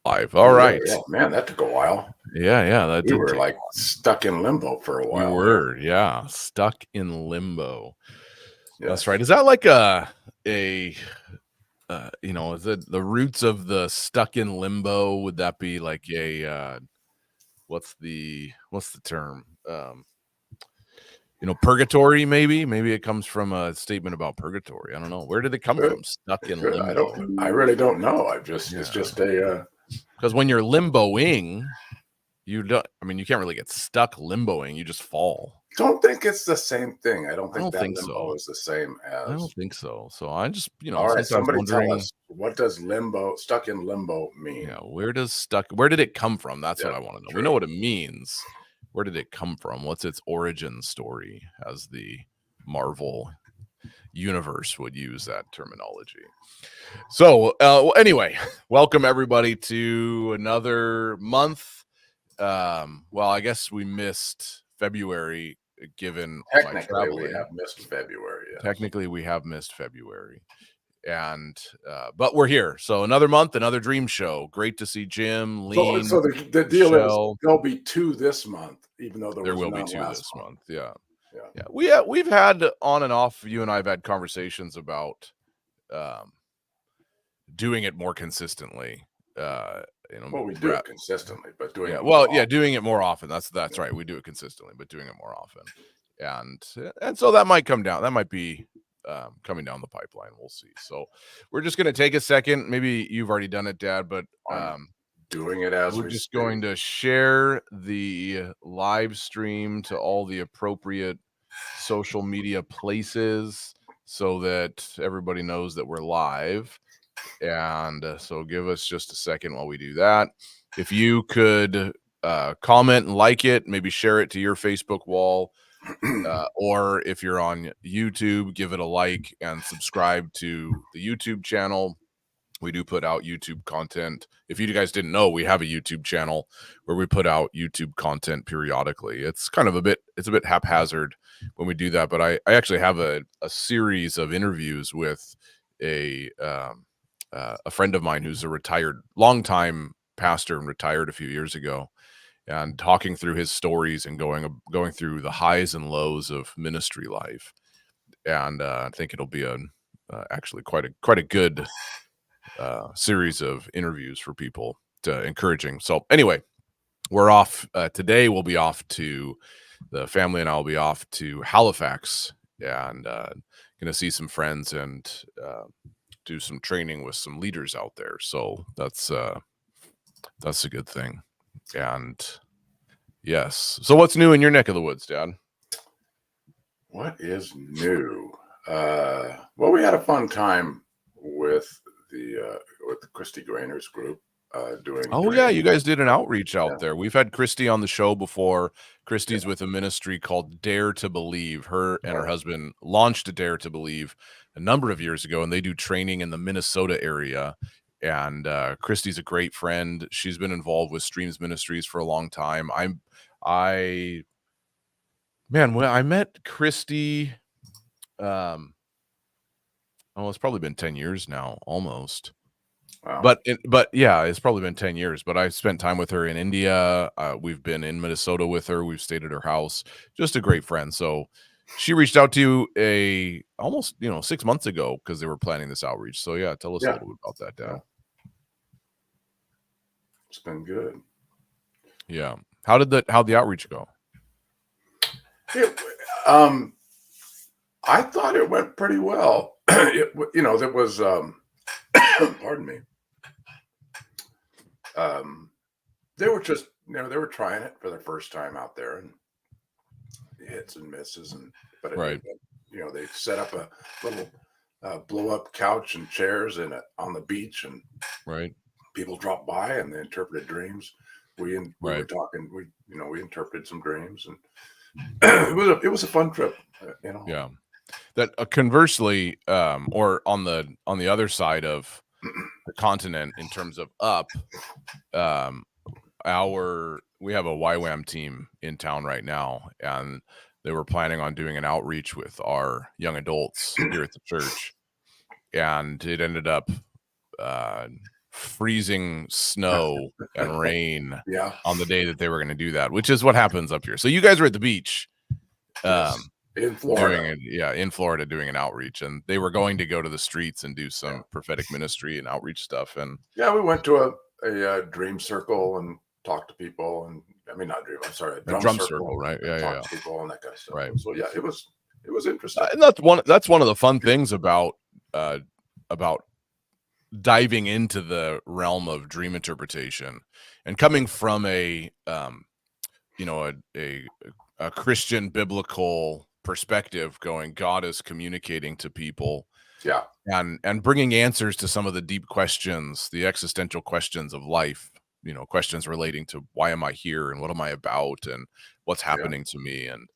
Live. All right. Yeah, man, that took a while. Yeah, that We did were take like a while. stuck in limbo for a We while there. were, yeah, stuck in limbo. That's right. Yes. Is that like a is it the roots of the stuck in limbo? Would that be like what's the term? Purgatory maybe? Maybe it comes from a statement about purgatory. I don't know. Where did it come Good, from? Stuck in good. limbo. I really don't know. It's Yeah. just a, Because when you're limboing, you can't really get stuck limboing. You just fall. don't think it's the same thing. I don't I think don't that think limbo so. is the same I don't as. think so. So I just, All right, sometimes somebody tell wondering, us, what does stuck in limbo mean? where did it come from? That's what Yeah, I want to know. We true. know what it means. Where did it come from? What's its origin story, as the Marvel universe would use that terminology? So, anyway, welcome everybody to another month. Well, I guess we missed February given my Technically, we traveling. have missed February. Yes. Technically, we have missed February. And but we're here. So another month, another dream show. Great to see Jim, Lean, So the deal is Michelle. there'll be 2 this month, even though there There was will be none 2 last this month. month. Yeah. Yeah. Yeah. We've had on and off, you and I have had conversations about doing it more consistently. Well, we do it consistently, but doing it more well, often. doing it more often. That's right. We do it consistently, but doing it more often. And so that might come down. That might be coming down the pipeline. We'll see. So we're just going to take a second. Maybe you've already done it, Dad, but I'm doing it as we're we just speak. going to share the live stream to all the appropriate social media places so that everybody knows that we're live. And so give us just a second while we do that. If you could comment and like it, maybe share it to your Facebook wall. Or if you're on YouTube, give it a like and subscribe to the YouTube channel. We do put out YouTube content. If you guys didn't know, we have a YouTube channel where we put out YouTube content periodically. It's kind of a bit haphazard when we do that, but I actually have a series of interviews with a friend of mine who's a longtime pastor and retired a few years ago, and talking through his stories and going through the highs and lows of ministry life. And I think it'll be actually quite a good series of interviews for people to encouraging. So anyway, we're off today. We'll be off to the family, and I'll be off to Halifax, and going to see some friends and do some training with some leaders out there. So that's a good thing. And yes. So what's new in your neck of the woods, Dad? What is new? Well, we had a fun time with the Christy Grainer's group doing. Yeah, you guys did an outreach out there. We've had Christy on the show before. Christy's with a ministry called Dare to Believe. Her and her husband launched a Dare to Believe a number of years ago, and they do training in the Minnesota area. And Christy's a great friend. She's been involved with Streams Ministries for a long time. When I met Christy, it's probably been 10 years now, almost. Wow. But yeah, it's probably been 10 years, but I spent time with her in India. We've been in Minnesota with her. We've stayed at her house. Just a great friend. So she reached out to you almost 6 months ago because they were planning this outreach. So yeah, tell us a little bit about that, Dad. It's been good. Yeah. How'd the outreach go? I thought it went pretty well. There was pardon me. They were just, they were trying it for the first time out there, and hits and misses, but they set up a little blow up couch and chairs on the beach, and people dropped by and they interpreted dreams. We were talking. We interpreted some dreams, and it was a fun trip. Yeah. That conversely, or on the other side of the continent in terms of up, we have a YWAM team in town right now, and they were planning on doing an outreach with our young adults here at the church, and it ended up freezing snow and rain Yeah. on the day that they were going to do that, which is what happens up here. So you guys were at the beach. Yes. In Florida. In Florida doing an outreach, and they were going to go to the streets and do some prophetic ministry and outreach stuff. And yeah, we went to a dream circle and talked to people, and I mean not dream. I'm sorry, a drum circle, right? Yeah, talked to people and that kind of stuff. Right. So yeah, it was interesting. And that's one of the fun things about diving into the realm of dream interpretation, and coming from a Christian biblical perspective, going, God is communicating to people, and bringing answers to some of the deep questions, the existential questions of life, questions relating to why am I here and what am I about and what's happening to me, and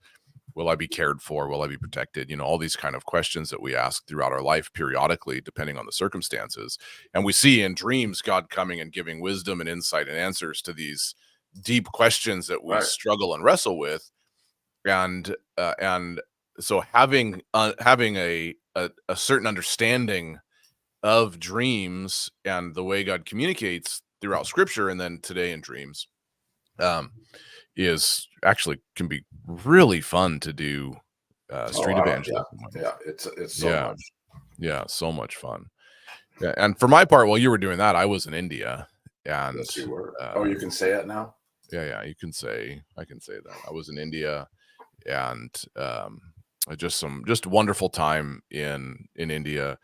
will I be cared for, will I be protected, all these kind of questions that we ask throughout our life periodically, depending on the circumstances. And we see in dreams God coming and giving wisdom and insight and answers to these deep questions that we struggle and wrestle with. And so having a certain understanding of dreams and the way God communicates throughout Scripture, and then today in dreams, is actually can be really fun to do street evangelism. Yeah, it's so much. So much fun. And for my part, while you were doing that, I was in India. And yes, you were. You can say it now. Yeah, I can say that I was in India, and just wonderful time in India,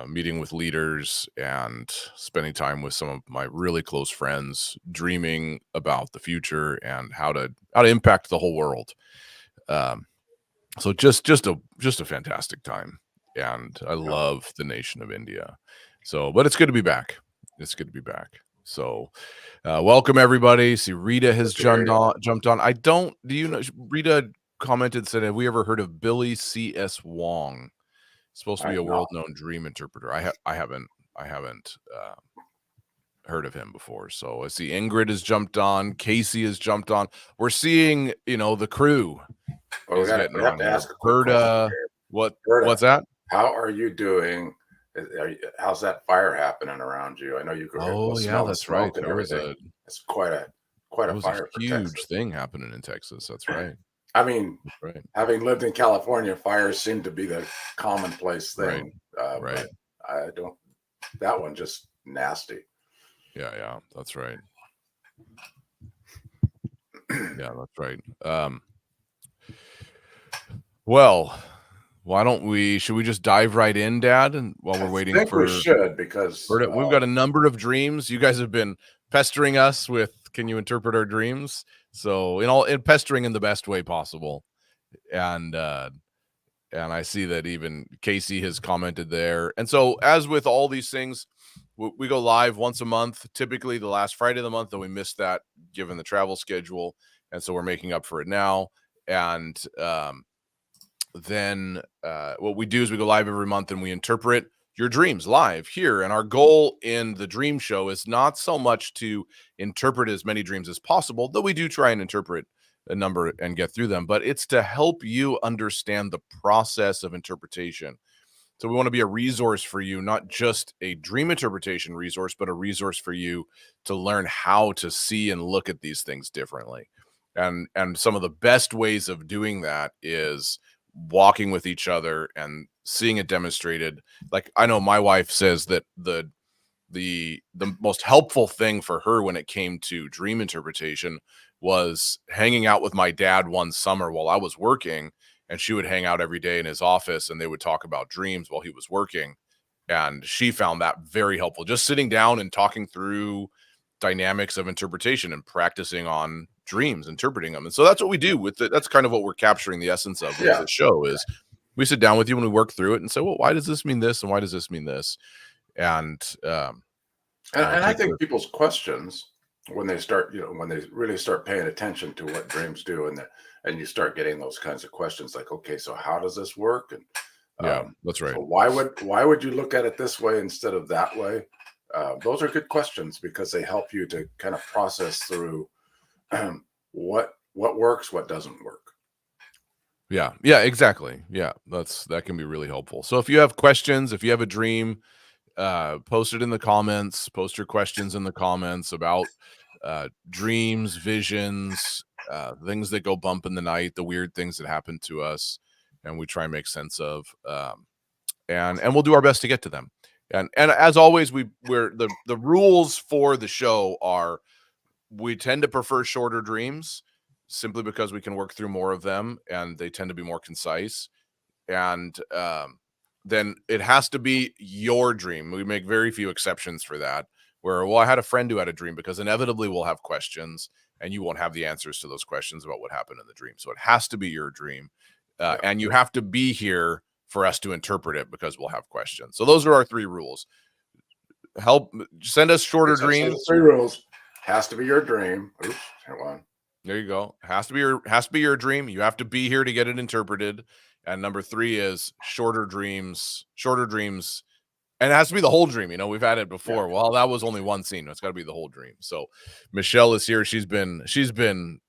meeting with leaders and spending time with some of my really close friends, dreaming about the future and how to impact the whole world. So just a fantastic time, and I love the nation of India. So, but it's good to be back. So, welcome everybody. See, Rita has jumped on. Do you know, Rita commented, said, have we ever heard of Billy C.S. Wong? Supposed to be a world-known dream interpreter. I haven't heard of him before. So I see Ingrid has jumped on. Casey has jumped on. We're seeing, the crew. Well, we have to ask a quick question. What's that? How are you doing? How's that fire happening around you? I know you. That's right. It's quite a fire. Huge thing happening in Texas. That's right. I mean, having lived in California, fires seem to be the commonplace thing. Right. I don't. That one just nasty. Yeah, that's right. Yeah, that's right. Well, why don't we? Should we just dive right in, Dad? And while we're waiting we should, because we've got a number of dreams. You guys have been pestering us with, can you interpret our dreams? So in pestering in the best way possible, and I see that even Casey has commented there. And so, as with all these things, we go live once a month, typically the last Friday of the month, though we missed that given the travel schedule, and so we're making up for it now. And then what we do is we go live every month and we interpret your dreams live here. And our goal in the dream show is not so much to interpret as many dreams as possible, though we do try and interpret a number and get through them, but it's to help you understand the process of interpretation. So we want to be a resource for you, not just a dream interpretation resource, but a resource for you to learn how to see and look at these things differently. And some of the best ways of doing that is walking with each other and seeing it demonstrated. Like, I know my wife says that the most helpful thing for her when it came to dream interpretation was hanging out with my dad one summer while I was working, and she would hang out every day in his office and they would talk about dreams while he was working. And she found that very helpful, just sitting down and talking through dynamics of interpretation and practicing on dreams, interpreting them. And so that's what we do with it. That's kind of what we're capturing the essence of the show is we sit down with you and we work through it and say, well, why does this mean this? And why does this mean this? And I think people's questions, when they start, when they really start paying attention to what dreams do, and you start getting those kinds of questions like, okay, so how does this work? And that's right. So why would you look at it this way instead of that way? Those are good questions because they help you to kind of process through what works, what doesn't work. Yeah, exactly. Yeah, that can be really helpful. So if you have questions, if you have a dream, post it in the comments, post your questions in the comments about dreams, visions, things that go bump in the night, the weird things that happen to us, and we try and make sense of, and we'll do our best to get to them. And as always, we're the rules for the show are we tend to prefer shorter dreams simply because we can work through more of them and they tend to be more concise. And then it has to be your dream. We make very few exceptions for that. Where, well, I had a friend who had a dream, because inevitably we'll have questions and you won't have the answers to those questions about what happened in the dream. So it has to be your dream. And you have to be here for us to interpret it, because we'll have questions. So those are our 3 rules. Send us shorter dreams. 3 rules. Has to be your dream. Oops, hang on. There you go. Has to be your dream. You have to be here to get it interpreted. And number 3 is shorter dreams. And it has to be the whole dream. You know, we've had it before. Yeah. Well, that was only one scene. It's got to be the whole dream. So Michelle is here. She's been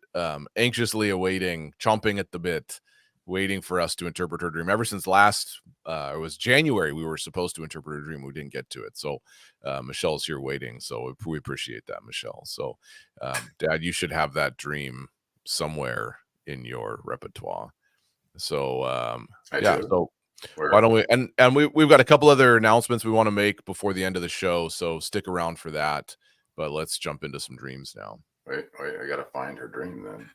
anxiously awaiting, chomping at the bit, waiting for us to interpret her dream. Ever since it was January, we were supposed to interpret her dream. We didn't get to it. So Michelle's here waiting. So we appreciate that, Michelle. So Dad, you should have that dream somewhere in your repertoire. So so why don't we, and we've got a couple other announcements we want to make before the end of the show, so stick around for that. But let's jump into some dreams now. Wait, I gotta find her dream then.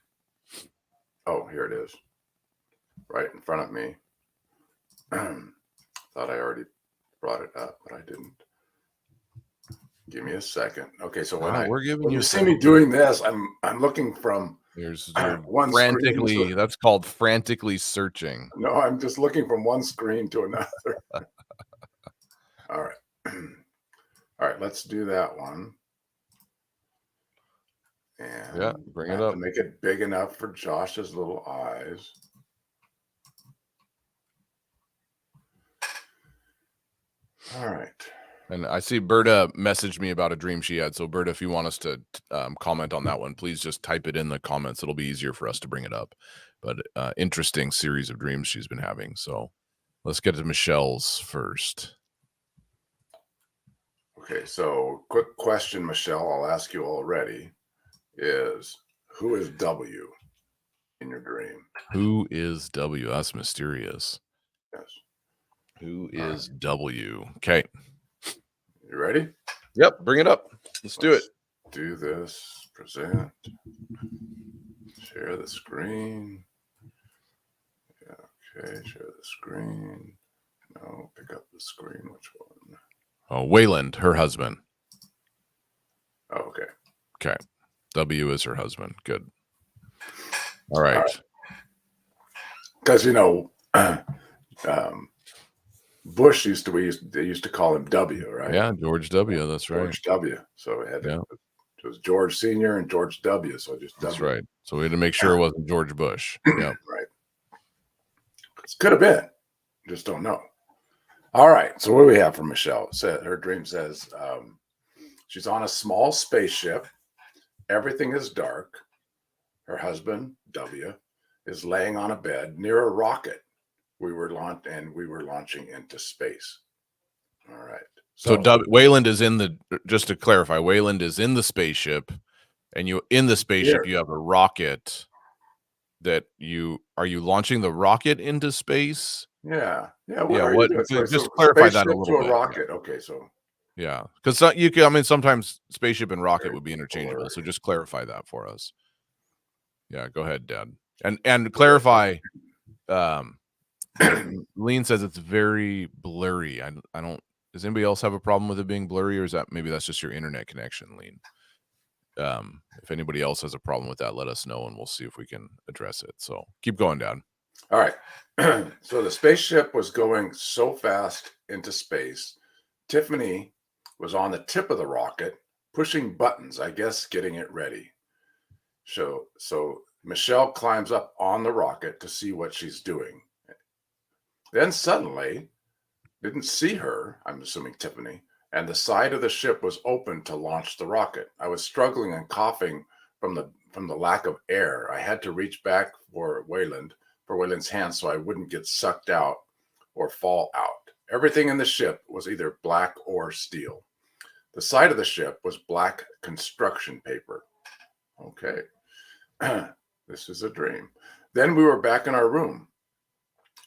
Oh, here it is, right in front of me. Thought I already brought it up, but I didn't. Give me a second. Okay, so when you see me doing this, I'm looking from one frantically. That's called frantically searching. No, I'm just looking from one screen to another. All right, all right. Let's do that one. And bring it up. Make it big enough for Josh's little eyes. All right. And I see Berta messaged me about a dream she had. So Berta, if you want us to comment on that one, please just type it in the comments. It'll be easier for us to bring it up. But interesting series of dreams she's been having. So let's get to Michelle's first. Okay, so quick question, Michelle, I'll ask you already, is who is W in your dream? Who is W? That's mysterious. Yes. Who is W? Okay. You ready? Yep, bring it up. Let's do it. Do this. Present. Share the screen. Yeah, okay, share the screen. No, pick up the screen. Which one? Oh, Wayland, her husband. Oh, okay. Okay. W is her husband. Good. All right. Because, you know, Bush they used to call him W, right? Yeah, George W. That's right. George W. So it was George Sr. and George W. So just W. That's right. So we had to make sure it wasn't George Bush. Yeah. Right. It could have been. Just don't know. All right. So what do we have from Michelle? Her dream says she's on a small spaceship. Everything is dark. Her husband, W, is laying on a bed near a rocket. We were launching into space. All right. So Wayland is just to clarify, Wayland is in the spaceship, and you have a rocket that are you launching the rocket into space? Yeah. Just clarify that a little bit. To a rocket. Okay. So. Yeah. Because sometimes spaceship and rocket would be interchangeable. So just clarify that for us. Yeah. Go ahead, Dad. And clarify, Lean says it's very blurry. I don't. Does anybody else have a problem with it being blurry, or is that's just your internet connection, Lean? If anybody else has a problem with that, let us know, and we'll see if we can address it. So keep going, Dad. All right. So the spaceship was going so fast into space. Tiffany was on the tip of the rocket, pushing buttons, I guess, getting it ready. So Michelle climbs up on the rocket to see what she's doing. Then suddenly, didn't see her, I'm assuming Tiffany, and the side of the ship was open to launch the rocket. I was struggling and coughing from the lack of air. I had to reach back for Wayland's hand so I wouldn't get sucked out or fall out. Everything in the ship was either black or steel. The side of the ship was black construction paper. Okay. This is a dream. Then we were back in our room.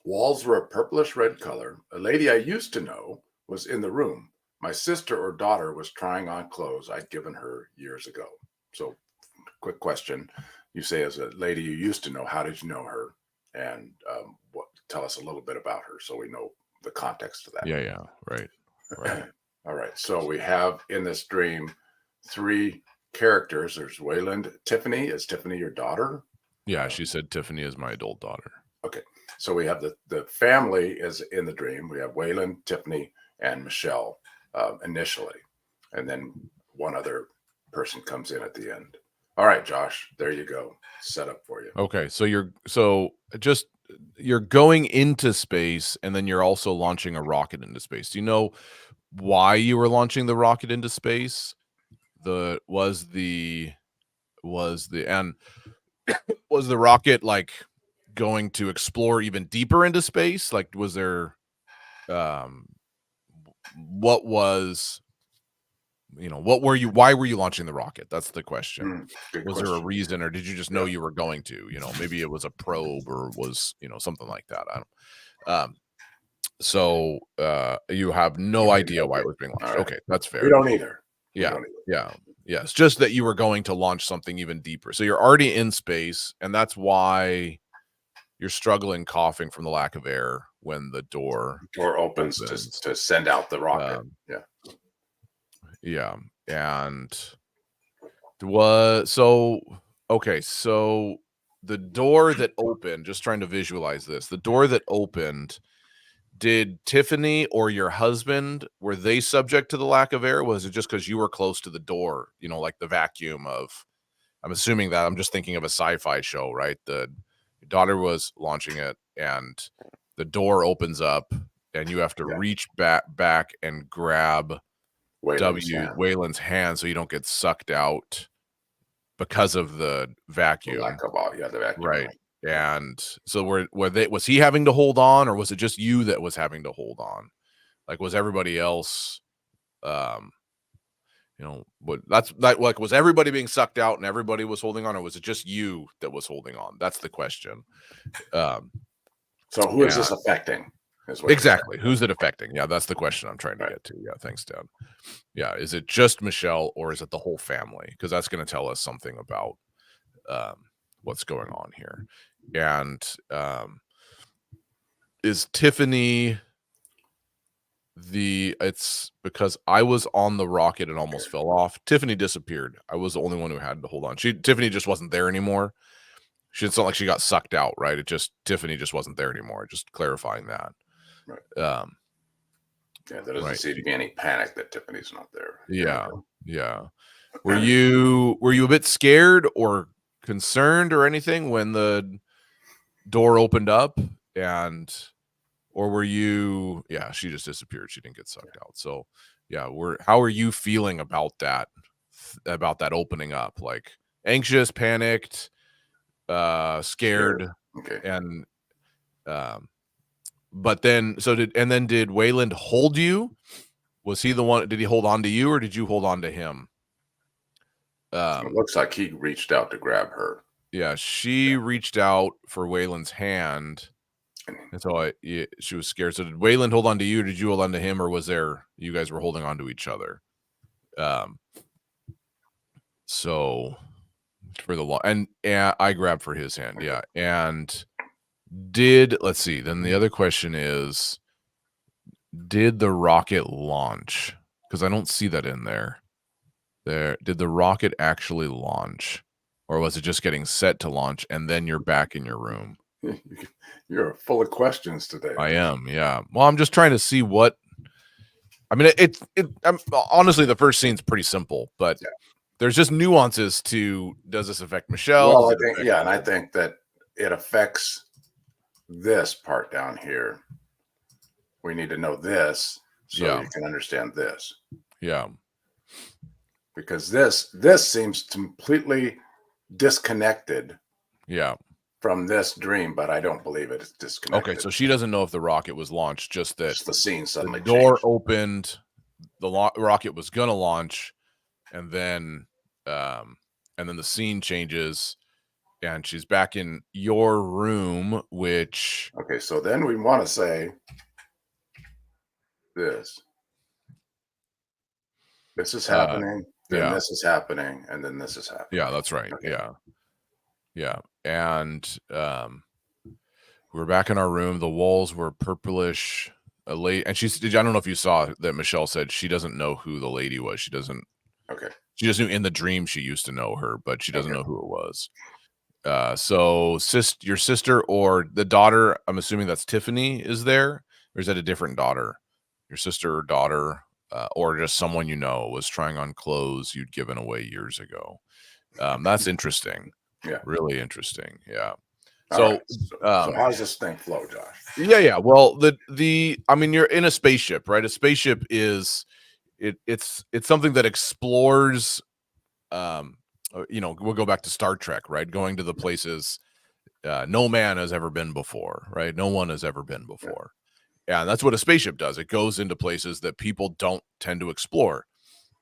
Walls were a purplish red color. A lady I used to know was in the room. My sister or daughter was trying on clothes I'd given her years ago. So, quick question. You say, as a lady you used to know, how did you know her? And tell us a little bit about her so we know the context of that. Yeah. Right. All right. So we have in this dream 3 characters. There's Wayland. Tiffany. Is Tiffany your daughter? Yeah, she said Tiffany is my adult daughter. Okay. So we have the family is in the dream. We have Wayland, Tiffany, and Michelle initially. And then one other person comes in at the end. All right, Josh, there you go. Set up for you. Okay. So you're going into space, and then you're also launching a rocket into space. Do you know why you were launching the rocket into space? Was the rocket like going to explore even deeper into space? Like, was there what why were you launching the rocket? That's the question. Was there a reason, or did you just know you were going to? Maybe it was a probe, or was something like that. I don't. So you have no idea why it was being launched. Right. Okay, that's fair. We don't either. Yeah. It's just that you were going to launch something even deeper. So you're already in space, and that's why you're struggling, coughing from the lack of air when the door opens. To send out the rocket. Yeah. And so the door that opened, just trying to visualize this, the door that opened, did Tiffany or your husband, were they subject to the lack of air? Was it just because you were close to the door, like the vacuum of, I'm assuming that, I'm just thinking of a sci-fi show, right? The daughter was launching it, and the door opens up, and you have to reach back and grab Wayland's hand so you don't get sucked out because of the vacuum. The vacuum. Right. And so was he having to hold on, or was it just you that was having to hold on? Like, was everybody else, was everybody being sucked out and everybody was holding on, or was it just you that was holding on? That's the question. So who is this affecting? Exactly. Who's it affecting? Yeah, that's the question I'm trying to get to. Yeah, thanks, Dad. Yeah, is it just Michelle, or is it the whole family? Because that's going to tell us something about what's going on here. And is Tiffany it's because I was on the rocket and almost fell off. Tiffany disappeared. I was the only one who had to hold on. Tiffany just wasn't there anymore. It's not like she got sucked out, right? Tiffany just wasn't there anymore. Just clarifying that. Right. There doesn't seem to be any panic that Tiffany's not there. Yeah. Were you a bit scared or concerned or anything when the door opened up, or were you? Yeah, she just disappeared. She didn't get sucked out. So, how are you feeling about that opening up? Like, anxious, panicked, scared, and but then did Wayland hold you? Was he the one? Did he hold on to you, or did you hold on to him? It looks like he reached out to grab her. Yeah, she reached out for Wayland's hand, and so she was scared. So did Wayland hold on to you, or did you hold on to him, or was you guys were holding on to each other? So for the and I grabbed for his hand, and let's see. Then the other question is, did the rocket launch? Because I don't see that in there. Did the rocket actually launch, or was it just getting set to launch and then you're back in your room? You're full of questions today. I am, yeah. Well, I'm just trying to see what. I mean, honestly, the first scene's pretty simple, but there's just nuances to. Does this affect Michelle? Well, I think that it affects this part down here. We need to know this so you can understand this. Yeah. Because this seems completely disconnected. Yeah. from this dream, but I don't believe it's disconnected. Okay, so she doesn't know if the rocket was launched, just that the scene the suddenly door changed. opened, the rocket was gonna launch, and then the scene changes, and she's back in your room, which Okay, so then we want to say this. This is happening, then yeah, this is happening, and then this is happening. yeah, that's right. Okay. Yeah, and we're back in our room. The walls were purplish. A lady, and I don't know if you saw that Michelle said she doesn't know who the lady was. She doesn't. Okay. She just knew in the dream she used to know her, but she doesn't Okay. know who it was. So your sister or the daughter, I'm assuming that's Tiffany, is there, or is that a different daughter? Your sister or daughter, or just someone you know was trying on clothes you'd given away years ago. That's interesting. Yeah. Really interesting. Yeah. So, So, so how does this thing flow, Josh? yeah. Well, I mean, you're in a spaceship, right? A spaceship is it's something that explores. We'll go back to Star Trek, right? Going to the places no man has ever been before, right? No one has ever been before. Yeah, and that's what a spaceship does. It goes into places that people don't tend to explore.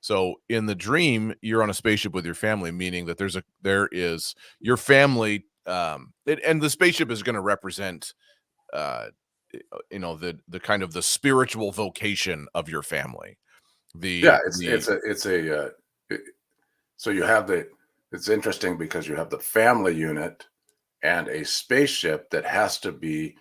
So in the dream, you're on a spaceship with your family, meaning that there is your family, and the spaceship is going to represent, the kind of the spiritual vocation of your family. So you have it's interesting because you have the family unit and a spaceship that has to be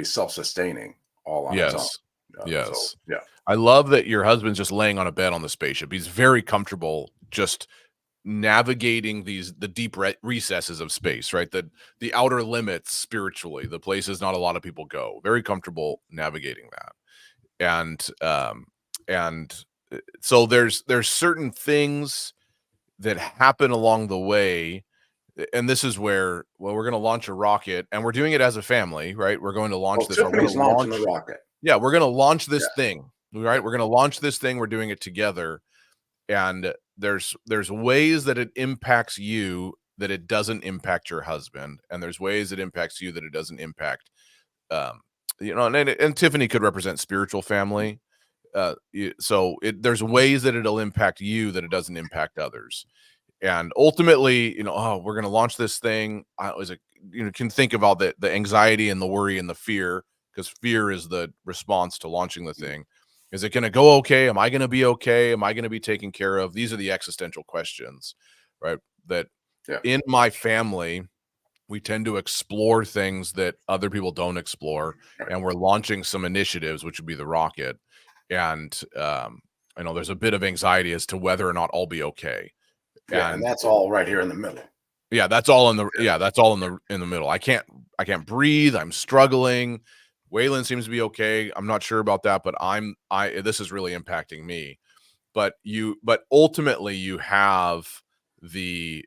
self-sustaining all on its own. Yes. Yes. So, yeah. I love that your husband's just laying on a bed on the spaceship. He's very comfortable just navigating the deep recesses of space, right? The outer limits spiritually, the places not a lot of people go. Very comfortable navigating that. And so there's certain things that happen along the way, and this is where, well, we're going to launch a rocket, and we're doing it as a family, right? We're going to launch this. Tiffany's launching the rocket. Yeah, we're going to launch this thing, right? We're going to launch this thing. We're doing it together, and there's ways that it impacts you that it doesn't impact your husband, and there's ways it impacts you that it doesn't impact, and Tiffany could represent spiritual family. There's ways that it'll impact you that it doesn't impact others. And ultimately, we're going to launch this thing. Can think of all the anxiety and the worry and the fear, because fear is the response to launching the thing. Is it going to go okay? Am I going to be okay? Am I going to be taken care of? These are the existential questions, right? That in my family, we tend to explore things that other people don't explore. And we're launching some initiatives, which would be the rocket. And I know there's a bit of anxiety as to whether or not I'll be okay. Yeah, and that's all right here in the middle. Yeah, that's all in the middle. I can't breathe. I'm struggling. Waylon seems to be okay. I'm not sure about that, but this is really impacting me. But ultimately you have the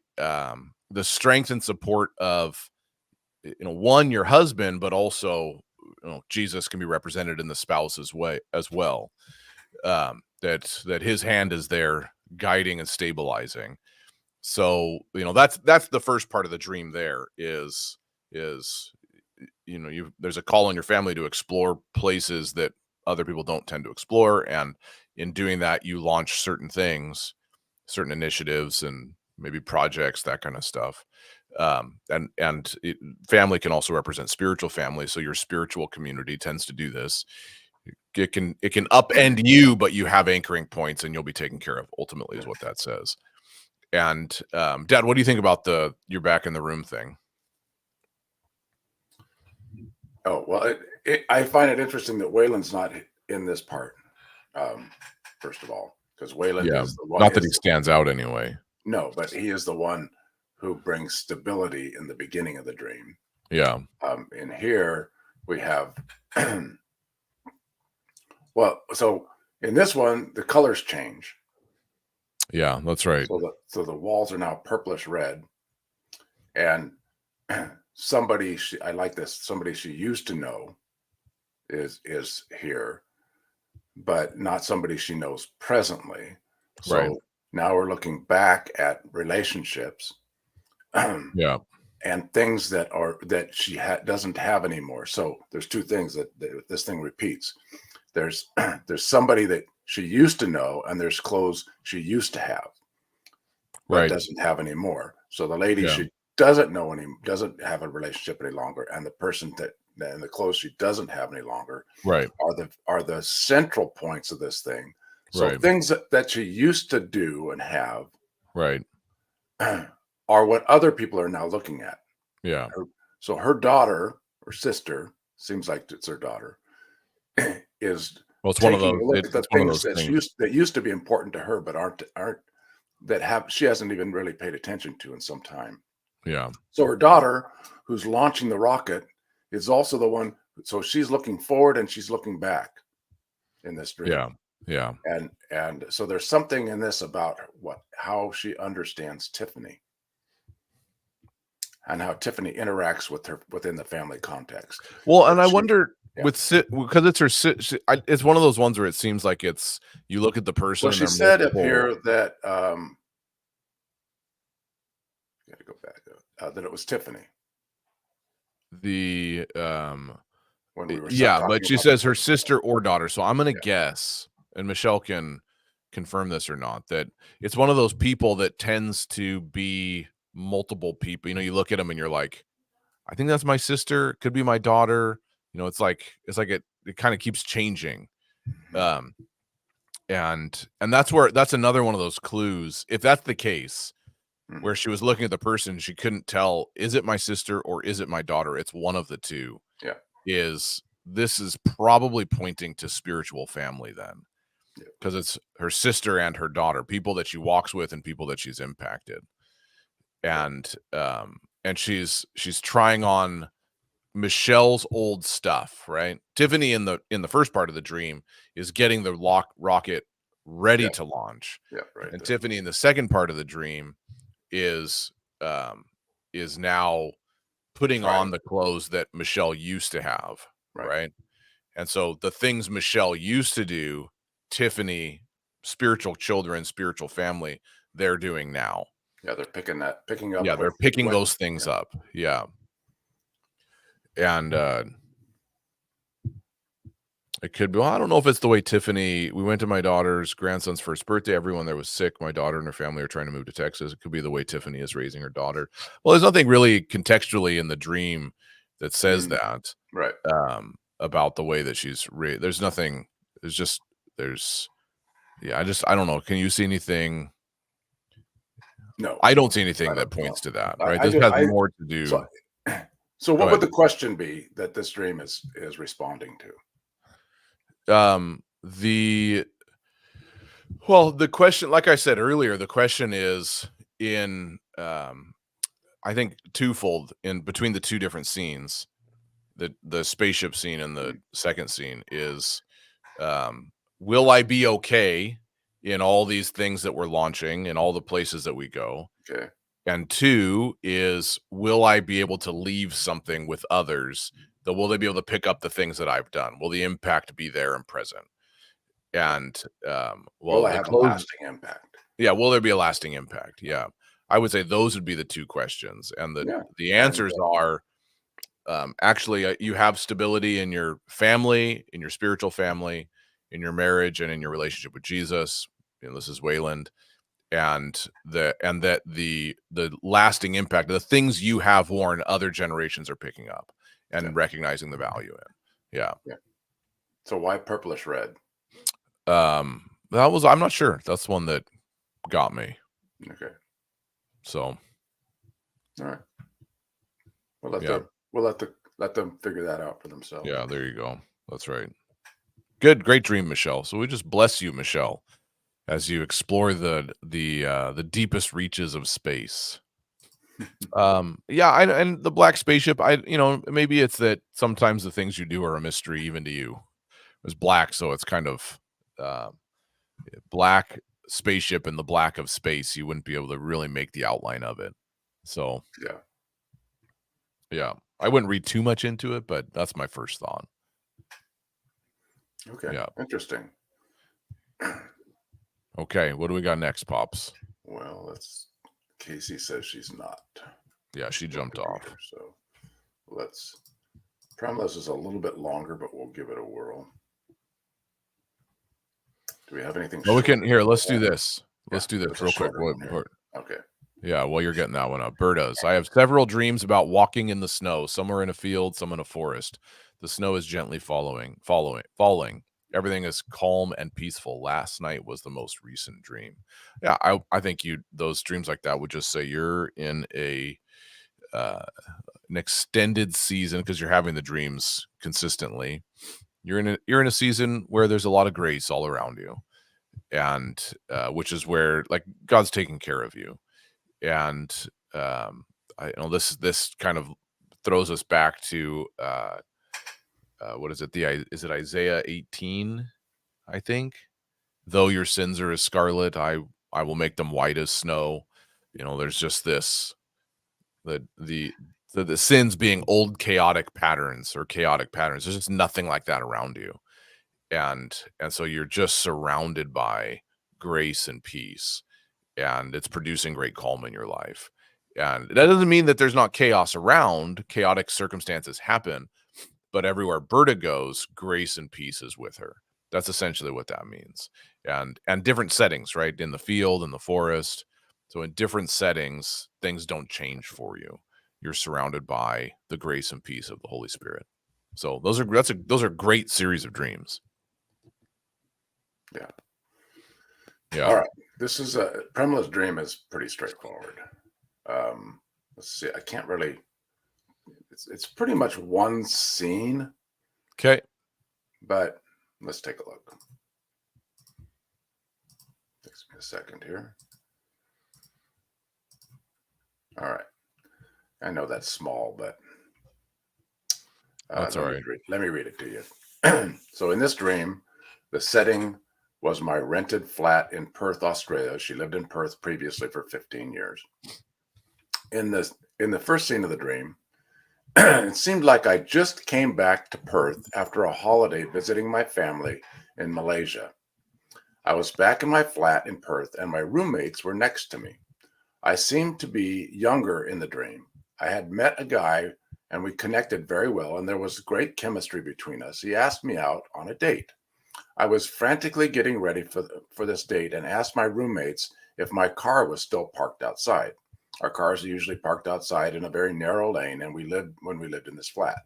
strength and support of, one, your husband, but also, Jesus can be represented in the spouse's way as well. That his hand is there guiding and stabilizing. So, that's the first part of the dream. There is there's a call on your family to explore places that other people don't tend to explore. And in doing that, you launch certain things, certain initiatives, and maybe projects, that kind of stuff. Family can also represent spiritual family. So your spiritual community tends to do this. It can upend you, but you have anchoring points and you'll be taken care of, ultimately, is what that says. And Dad, what do you think about you're back in the room thing? Oh, well, I find it interesting that Waylon's not in this part. First of all, because Waylon is the one. Not that he stands out anyway. No, but he is the one who brings stability in the beginning of the dream. Yeah. In here we have, well, so in this one the colors change. Yeah, that's right. So the walls are now purplish red, and somebody I like this. Somebody she used to know is here, but not somebody she knows presently. So now we're looking back at relationships. Yeah. and things that she doesn't have anymore. So there's two things that this thing repeats. There's there's somebody that she used to know, and there's clothes she used to have but Right. doesn't have anymore. So the lady Yeah. she doesn't know doesn't have a relationship any longer, and the person and the clothes she doesn't have any longer Right. are the central points of this thing. So Right. things that she used to do and have Right. are what other people are now looking at. Yeah. So her daughter or sister, seems like it's her daughter, is Well, it's one of taking those. a look at the It's one of things those things. that used to be important to her, but aren't she hasn't even really paid attention to in some time. Yeah. So her daughter, who's launching the rocket, is also the one. So she's looking forward and she's looking back in this dream. Yeah. Yeah. And so there's something in this about how she understands Tiffany and how Tiffany interacts with her within the family context. Well, But and I wonder because it's her it's one of those ones where it seems like it's you look at the person well, and she they're said up multiple. here that got to go back that it was Tiffany. The When we were yeah, talking but she about says the her first sister or daughter. So I'm gonna yeah. guess, and Michelle can confirm this or not, that it's one of those people that tends to be multiple people. You know, you look at them and you're like, I think that's my sister, could be my daughter. You know, it's like it kind of keeps changing. Um, and that's another one of those clues. If that's the case, where she was looking at the person, she couldn't tell, is it my sister or is it my daughter? It's one of the two. Yeah. This is probably pointing to spiritual family then, Yeah. because it's her sister and her daughter, people that she walks with and people that she's impacted. And she's trying on Michelle's old stuff, right? Tiffany in the first part of the dream is getting the rocket ready Yeah. to launch. Yeah, right. And Tiffany in the second part of the dream is now putting on the clothes that Michelle used to have, right? And so the things Michelle used to do, Tiffany, spiritual children, spiritual family, they're doing now. Yeah, they're picking up. Yeah, they're picking those things up. Yeah. And it could be, well, I don't know if it's the way Tiffany, we went to my daughter's grandson's first birthday. Everyone there was sick. My daughter and her family are trying to move to Texas. It could be the way Tiffany is raising her daughter. Well, there's nothing really contextually in the dream that says that. Right. About the way that she's there's nothing. I don't know. Can you see anything? No. I don't see anything that points to that, right? This has more to do. So what would the question be that this dream is responding to? The question, like I said earlier, the question is in I think twofold in between the two different scenes. The spaceship scene and the second scene is will I be okay in all these things that we're launching and all the places that we go? Okay. And two is, will I be able to leave something with others? Will they be able to pick up the things that I've done? Will the impact be there and present? And will I have a lasting impact? Yeah, will there be a lasting impact? Yeah, I would say those would be the two questions, and the answers are actually you have stability in your family, in your spiritual family, in your marriage, and in your relationship with Jesus. You know, this is Wayland. And that the lasting impact, the things you have worn, other generations are picking up and recognizing the value in. Yeah. So why purplish red? I'm not sure. That's one that got me. Okay. So. All right. We'll let them figure that out for themselves. Yeah, there you go. That's right. Good, great dream, Michelle. So we just bless you, Michelle, as you explore the deepest reaches of space. Yeah, and the black spaceship, maybe it's that sometimes the things you do are a mystery even to you. It was black, so it's kind of black spaceship in the black of space. You wouldn't be able to really make the outline of it. So yeah, I wouldn't read too much into it, but that's my first thought. Okay. Yeah. Interesting. Okay, what do we got next, Pops? Well, Casey says she's not. Yeah, she jumped off. So let's. Tremulous is a little bit longer, but we'll give it a whirl. Do we have anything? Well, we can here. Let's do this. Let's do this real quick. Okay. Yeah, well, you're getting that one up. Berta's. I have several dreams about walking in the snow. Some are in a field, some in a forest. The snow is gently falling. Everything is calm and peaceful. Last night was the most recent dream. Yeah, I think those dreams like that would just say you're in an extended season because you're having the dreams consistently. You're in a season where there's a lot of grace all around you, and which is where like God's taking care of you. And I know this kind of throws us back to what is it? Is it Isaiah 18? I think. Though your sins are as scarlet, I will make them white as snow. There's just this the sins being old chaotic patterns. There's just nothing like that around you. And so you're just surrounded by grace and peace, and it's producing great calm in your life. And that doesn't mean that there's not chaos around. Chaotic circumstances happen, but everywhere Berta goes, grace and peace is with her. That's essentially what that means. And different settings, right? In the field, in the forest. So in different settings, things don't change for you. You're surrounded by the grace and peace of the Holy Spirit. So those are great series of dreams. Yeah. All right. This is Premila's dream is pretty straightforward. Let's see. I can't really. It's pretty much one scene. Okay. But let's take a look. Takes me a second here. All right. I know that's small, but that's all right. Let me read it to you. So in this dream, the setting was my rented flat in Perth, Australia. She lived in Perth previously for 15 years. In the first scene of the dream, it seemed like I just came back to Perth after a holiday visiting my family in Malaysia. I was back in my flat in Perth and my roommates were next to me. I seemed to be younger in the dream. I had met a guy and we connected very well and there was great chemistry between us. He asked me out on a date. I was frantically getting ready for this date and asked my roommates if my car was still parked outside. Our cars are usually parked outside in a very narrow lane, and when we lived in this flat.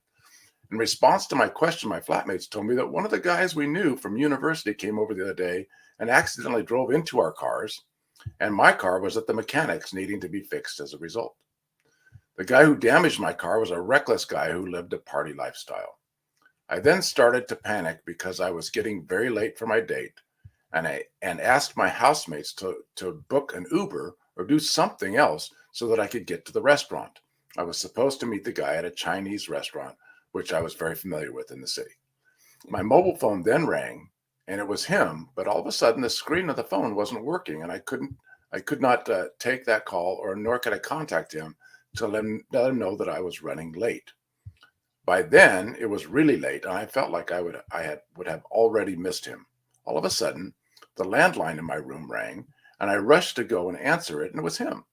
In response to my question, my flatmates told me that one of the guys we knew from university came over the other day and accidentally drove into our cars, and my car was at the mechanics needing to be fixed as a result. The guy who damaged my car was a reckless guy who lived a party lifestyle. I then started to panic because I was getting very late for my date, and asked my housemates to book an Uber or do something else so that I could get to the restaurant. I was supposed to meet the guy at a Chinese restaurant, which I was very familiar with in the city. My mobile phone then rang, and it was him, but all of a sudden the screen of the phone wasn't working, and I could not take that call, nor could I contact him to let him know that I was running late. By then, it was really late, and I felt like I would have already missed him. All of a sudden, the landline in my room rang, and I rushed to go and answer it, and it was him.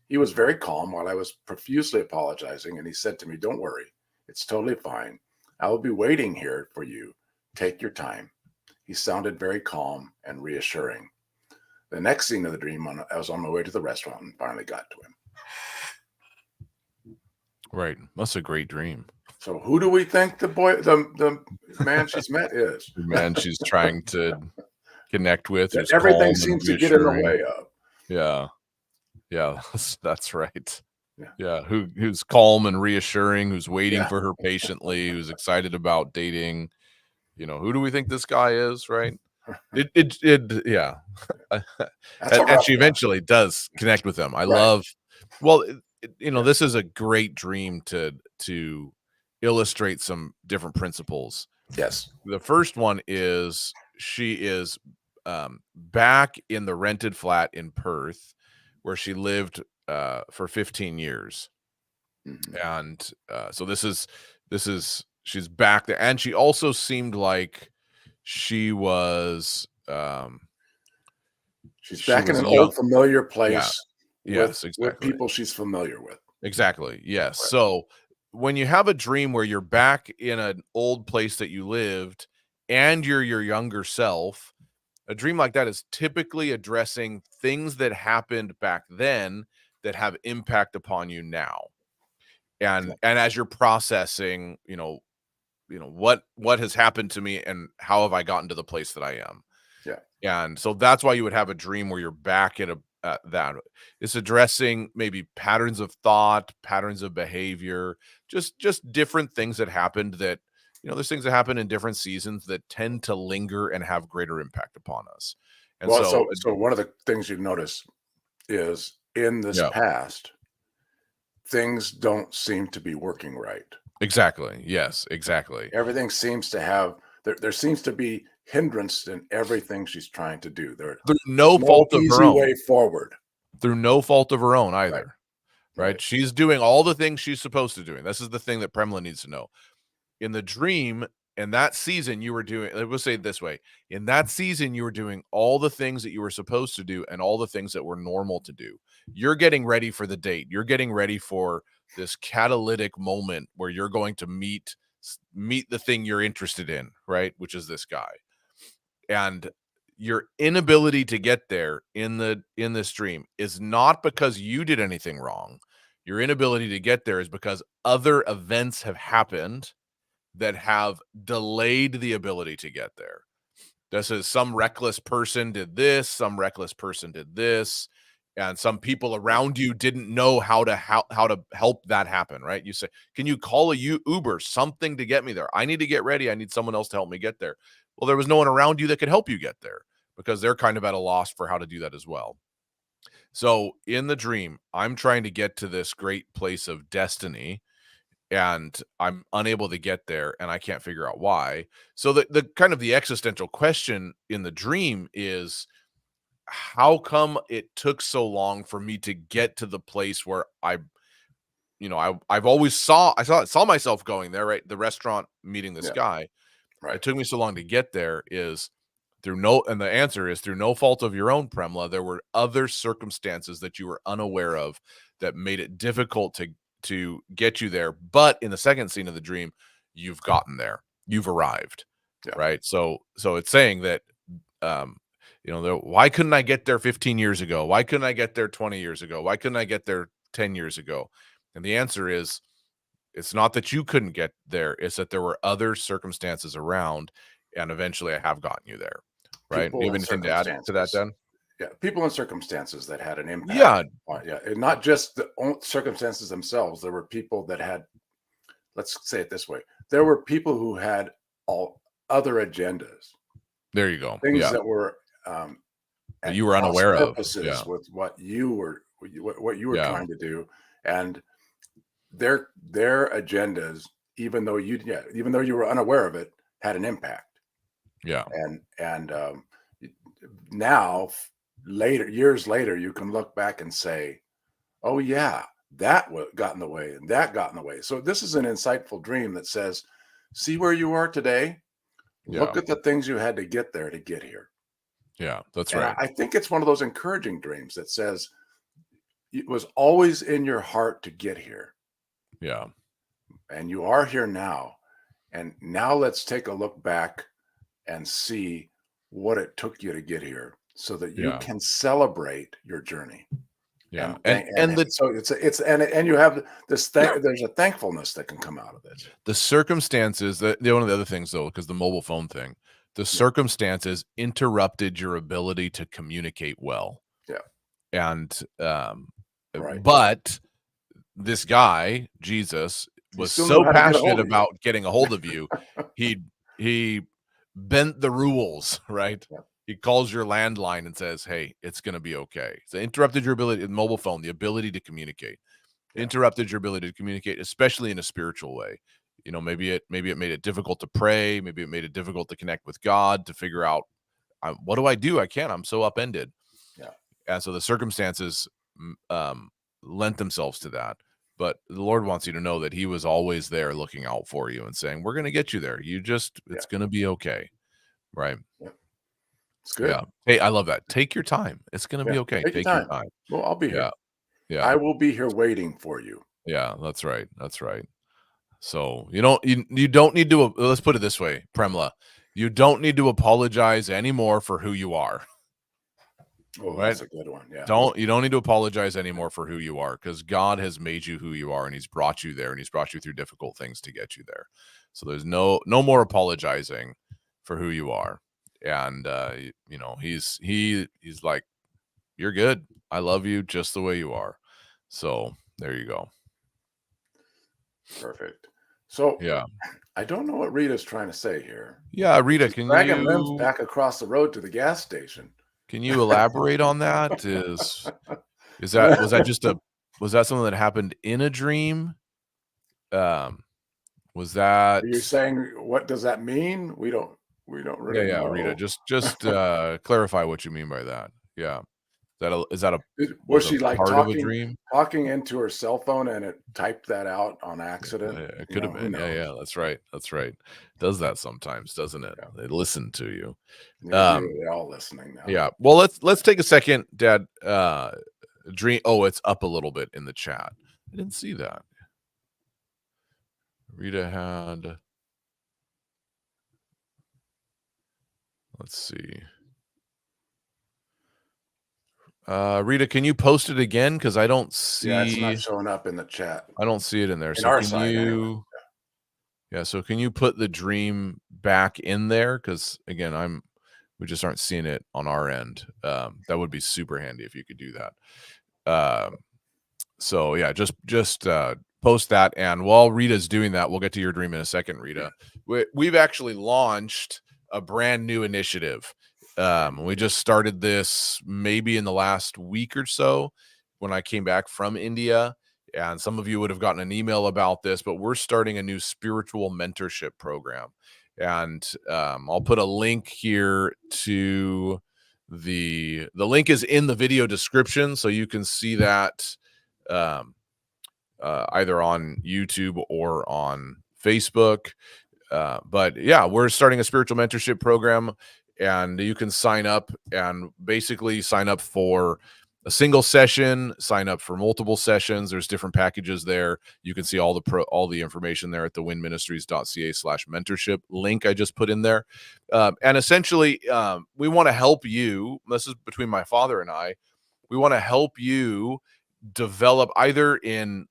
He was very calm while I was profusely apologizing, and he said to me, "Don't worry, it's totally fine. I will be waiting here for you. Take your time." He sounded very calm and reassuring. The next scene of the dream, I was on my way to the restaurant and finally got to him. Right. That's a great dream. So who do we think the man she's met is? The man she's trying to connect with. Everything seems to get in the way of. Yeah. Yeah, that's right. Yeah. Who's calm and reassuring, who's waiting for her patiently, who's excited about dating. Who do we think this guy is, right? Yeah. And she eventually does connect with him. I love, this is a great dream to illustrate some different principles. Yes. The first one is she is back in the rented flat in Perth where she lived for 15 years. Mm-hmm. And so this is she's back there, and she also seemed like she was she's back in an old familiar place. Yes, exactly. With people she's familiar with. Exactly. Yes. Right. So when you have a dream where you're back in an old place that you lived and you're your younger self, a dream like that is typically addressing things that happened back then that have impact upon you now. Yeah. And as you're processing, what has happened to me and how have I gotten to the place that I am. Yeah. And so that's why you would have a dream where you're back at that. It's addressing maybe patterns of thought, patterns of behavior, just different things that happened that, there's things that happen in different seasons that tend to linger and have greater impact upon us. And Well, so so one of the things you notice is in this yeah, past, things don't seem to be working right. exactly. Yes, exactly. Everything seems to have there seems to be hindrance in everything she's trying to do. Through There's no no fault of her easy own. way forward. Through no fault of her own Right. either. Right? Right. She's doing all the things she's supposed to doing. This is the thing that Premla needs to know. In the dream, in that season, you were doing, let's say it this way. In that season, you were doing all the things that you were supposed to do and all the things that were normal to do. You're getting ready for the date. You're getting ready for this catalytic moment where you're going to meet the thing you're interested in, right? Which is this guy. And your inability to get there in this dream is not because you did anything wrong. Your inability to get there is because other events have happened that have delayed the ability to get there. This is some reckless person did this, some reckless person did this, and some people around you didn't know how to help that happen, right? You say, "Can you call a Uber, something to get me there? I need to get ready. I need someone else to help me get there." Well, there was no one around you that could help you get there because they're kind of at a loss for how to do that as well. So, in the dream, I'm trying to get to this great place of destiny and I'm unable to get there and I can't figure out why. So the kind of the existential question in the dream is how come it took so long for me to get to the place where I've always saw myself going there, right? The restaurant meeting this Yeah. guy. Right. It took me so long to get there is and the answer is through no fault of your own, Premla. There were other circumstances that you were unaware of that made it difficult to get you there. But in the second scene of the dream, you've gotten there. You've arrived. Yeah. Right. So it's saying that why couldn't I get there 15 years ago? Why couldn't I get there 20 years ago? Why couldn't I get there 10 years ago? And the answer is it's not that you couldn't get there, it's that there were other circumstances around, and eventually I have gotten you there, right? Do you People have and anything to add to that, circumstances. Dan? Yeah. People and circumstances that had an impact. Yeah, Yeah. And not just the circumstances themselves. There were people that had, let's say it this way, there were people who had all other agendas, there you go. things Yeah, that were that at you were cross unaware of. purposes Yeah, with what you were yeah, trying to do, and their agendas, even though you were unaware of it, had an impact. yeah, And now, later, years later, you can look back and say, "Oh yeah, that got in the way, and that got in the way." So this is an insightful dream that says, "See where you are today. yeah, Look at the things you had to get there to get here." yeah, that's And right. I think it's one of those encouraging dreams that says it was always in your heart to get here, Yeah, and you are here now. And now let's take a look back and see what it took you to get here so that you yeah, can celebrate your journey. yeah, And and thank and the so it's and you have this there's a thankfulness that can come out of it. the circumstances one of the other things though, because the mobile phone thing, the Yeah. circumstances interrupted your ability to communicate well. Yeah. And Right. but this guy, Jesus, You was still know so how to get a passionate hold of you. about getting a hold of you, he he bent the rules, right? Yeah. He calls your landline and says, "Hey, it's gonna be okay." So interrupted your ability mobile phone, the ability to communicate. Yeah. Interrupted your ability to communicate, especially in a spiritual way. Maybe it made it difficult to pray, maybe it made it difficult to connect with God, to figure out, what do I do? I can't. I'm so upended. Yeah. And so the circumstances lent themselves to that. But the Lord wants you to know that He was always there looking out for you and saying, "We're going to get you there. Yeah. It's going to be okay." Right. Yeah. It's Yeah. good. Hey, I love that. Take your time. It's going to Yeah. be okay. Take your Take your time. time. Well, I'll be Yeah. here. Yeah. I will be here waiting for you. Yeah, that's right. That's right. So you don't need to, let's put it this way, Premla, you don't need to apologize anymore for who you are. Oh, Right? that's a good one. Yeah. You don't need to apologize anymore for who you are, because God has made you who you are, and he's brought you there, and he's brought you through difficult things to get you there. So there's no more apologizing for who you are. And he's like, you're good. I love you just the way you are. So there you go. Perfect. So Yeah. I don't know what Rita's trying to say here. Yeah, Rita, She's dragging limbs back across the road to the gas station. can you elaborate on that? Was that something that happened in a dream? Was that Are you saying what does that mean? We don't really yeah, Rita, know. just clarify what you mean by that. Yeah. Was Was a she like part of a talking dream? into her cell phone and it typed that out on accident? It could have Who been. Yeah, knows? yeah, that's right. That's right. Does that sometimes, doesn't it? Yeah. They listen to you. Maybe they're all listening now. Yeah. Well, let's take a second, Dad. Dream. Oh, it's up a little bit in the chat. I didn't see that. Rita had. Let's see. Rita, can you post it again? Because I don't Yeah, it's not see. showing up in the chat. I don't see it in there. In So our can side, anyway. you? Yeah. So can you put the dream back in there? Because again, we just aren't seeing it on our end. That would be super handy if you could do that. So yeah, just post that, and while Rita's doing that, we'll get to your dream in a second, Rita. We've actually launched a brand new initiative. We just started this maybe in the last week or so when I came back from India, and some of you would have gotten an email about this, but we're starting a new spiritual mentorship program. And I'll put a link here to the link is in the video description, so you can see that either on YouTube or on Facebook. But yeah, we're starting a spiritual mentorship program, and you can sign up and basically sign up for a single session, sign up for multiple sessions. There's different packages there. You can see all the information there at the winministries.ca/mentorship link I just put in there. And essentially, we want to help you. This is between my father and I. We want to help you develop either in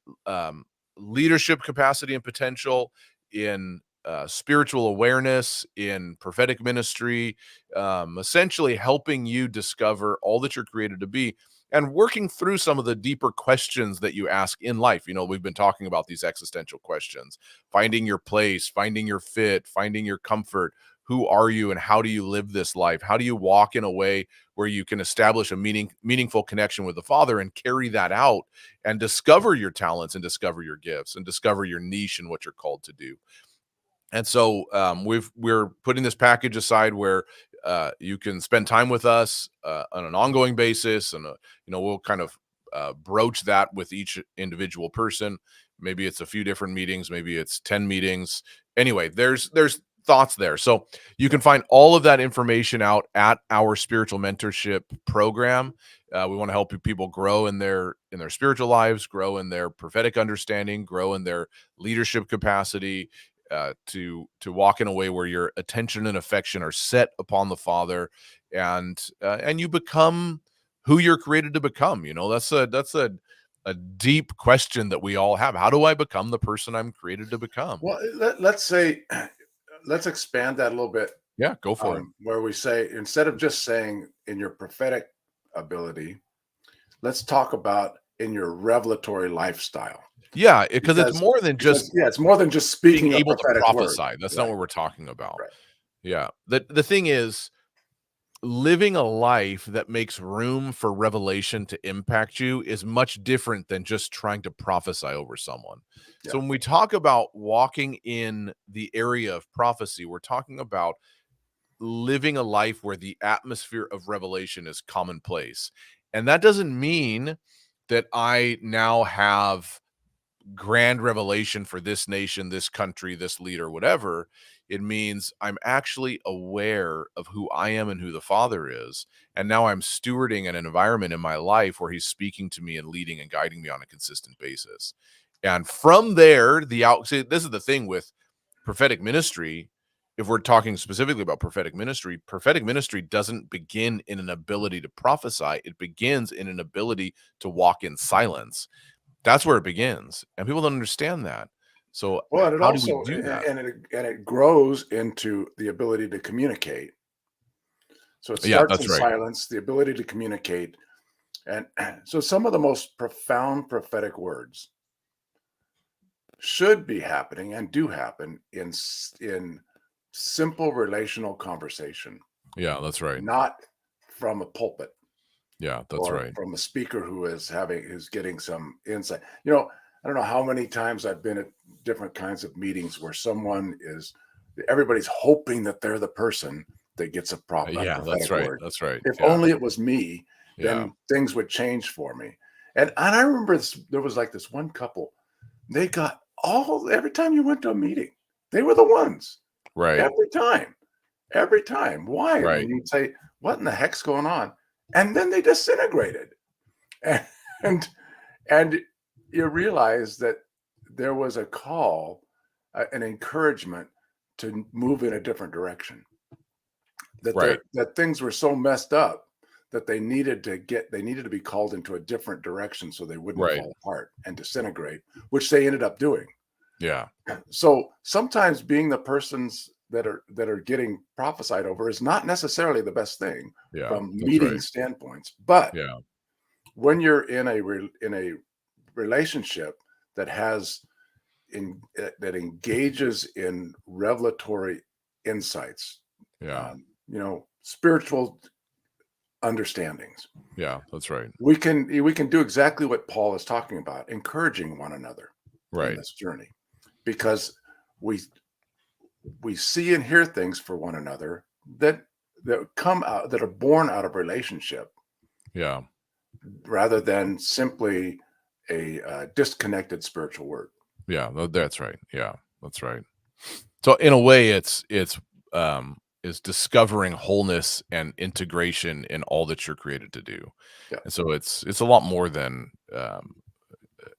leadership capacity and potential, in spiritual awareness, in prophetic ministry, essentially helping you discover all that you're created to be, and working through some of the deeper questions that you ask in life. We've been talking about these existential questions: finding your place, finding your fit, finding your comfort. Who are you, and how do you live this life? How do you walk in a way where you can establish a meaningful connection with the Father and carry that out and discover your talents and discover your gifts and discover your niche and what you're called to do? And so we're putting this package aside where you can spend time with us on an ongoing basis, and we'll kind of broach that with each individual person. Maybe it's a few different meetings, maybe it's 10 meetings. Anyway, there's thoughts there. So you can find all of that information out at our spiritual mentorship program. We want to help people grow in their spiritual lives, grow in their prophetic understanding, grow in their leadership capacity, to walk in a way where your attention and affection are set upon the Father, and you become who you're created to become. That's a deep question that we all have. How do I become the person I'm created to become? Well, let's say, let's expand that a little bit. Yeah, go for it. Where we say, instead of just saying in your prophetic ability, let's talk about in your revelatory lifestyle. Yeah, because it's more than just it's more than just speaking being able to prophesy. word. That's not what we're talking about. Right. Yeah. The thing is, living a life that makes room for revelation to impact you is much different than just trying to prophesy over someone. Yeah. So when we talk about walking in the area of prophecy, we're talking about living a life where the atmosphere of revelation is commonplace. And that doesn't mean that I now have grand revelation for this nation, this country, this leader, whatever. It means I'm actually aware of who I am and who the Father is. And now I'm stewarding an environment in my life where he's speaking to me and leading and guiding me on a consistent basis. And from there, see, this is the thing with prophetic ministry. If we're talking specifically about prophetic ministry doesn't begin in an ability to prophesy. It begins in an ability to walk in silence. That's where it begins. And people don't understand that. So Well, and it how do we also do that? and it grows into the ability to communicate. So it Yeah, starts that's in right. silence, the ability to communicate. And so some of the most profound prophetic words should be happening and do happen in simple relational conversation, Yeah, that's right. not from a pulpit Yeah, that's or right. from a speaker who's getting some insight. I don't know how many times I've been at different kinds of meetings where everybody's hoping that they're the person that gets a Yeah, that's prophetic right. word. That's right. If Yeah. only it was me, Yeah. then things would change for me. And I remember there was like this one couple. They got every time you went to a meeting, they were the ones Right. every time, every time. Why? Right. And you'd say, "What in the heck's going on?" And then they disintegrated, and and you realize that there was a call, an encouragement to move in a different direction. Right. That things were so messed up that they needed to be called into a different direction so they wouldn't Right. fall apart and disintegrate, which they ended up doing. Yeah. So sometimes being the persons that are getting prophesied over is not necessarily the best thing Yeah. from That's meeting right. standpoints. But Yeah. when you're in a relationship that that engages in revelatory insights, Yeah. spiritual understandings, Yeah. That's right. we can do exactly what Paul is talking about, encouraging one another in Right. this journey, because we we see and hear things for one another that come out, that are born out of relationship, Yeah. rather than simply a disconnected spiritual word. Yeah. That's right. Yeah. That's right. So in a way, is discovering wholeness and integration in all that you're created to do. Yeah. And so it's a lot more than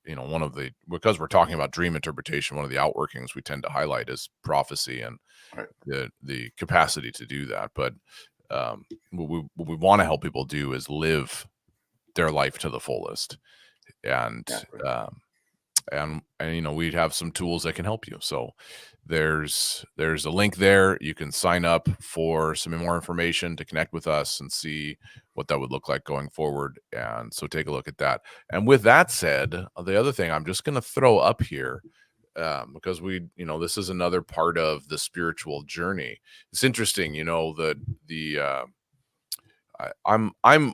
one of the, because we're talking about dream interpretation, one of the outworkings we tend to highlight is prophecy and Right. the capacity to do that. But what we want to help people do is live their life to the fullest. And Exactly. we'd have some tools that can help you. So there's a link there. You can sign up for some more information to connect with us and see what that would look like going forward. And so take a look at that. And with that said, the other thing I'm just going to throw up here, because this is another part of the spiritual journey. It's interesting, that I'm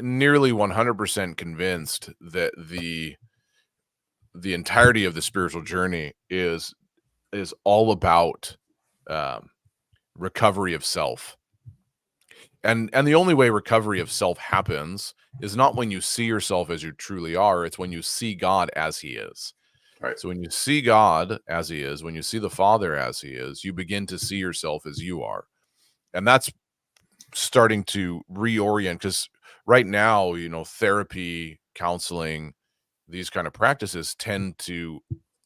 nearly 100% convinced that the entirety of the spiritual journey is all about recovery of self. And the only way recovery of self happens is not when you see yourself as you truly are, it's when you see God as he is. Right. So when you see God as he is, when you see the Father as he is, you begin to see yourself as you are. And that's starting to reorient, because right now, therapy, counseling, these kind of practices tend to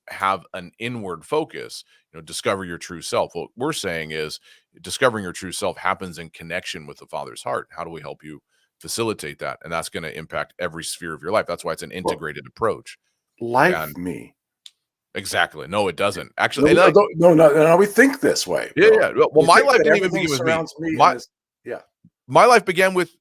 have an inward focus, discover your true self. What we're saying is discovering your true self happens in connection with the Father's heart. How do we help you facilitate that? And that's going to impact every sphere of your life. That's why it's an Well, integrated approach. life And me. exactly. No, it doesn't. No, Actually, no, no, no, no, we think this way, yeah, though. yeah. Well, We my think life that didn't even everything begin with me. surrounds me in My this. Yeah. my life began with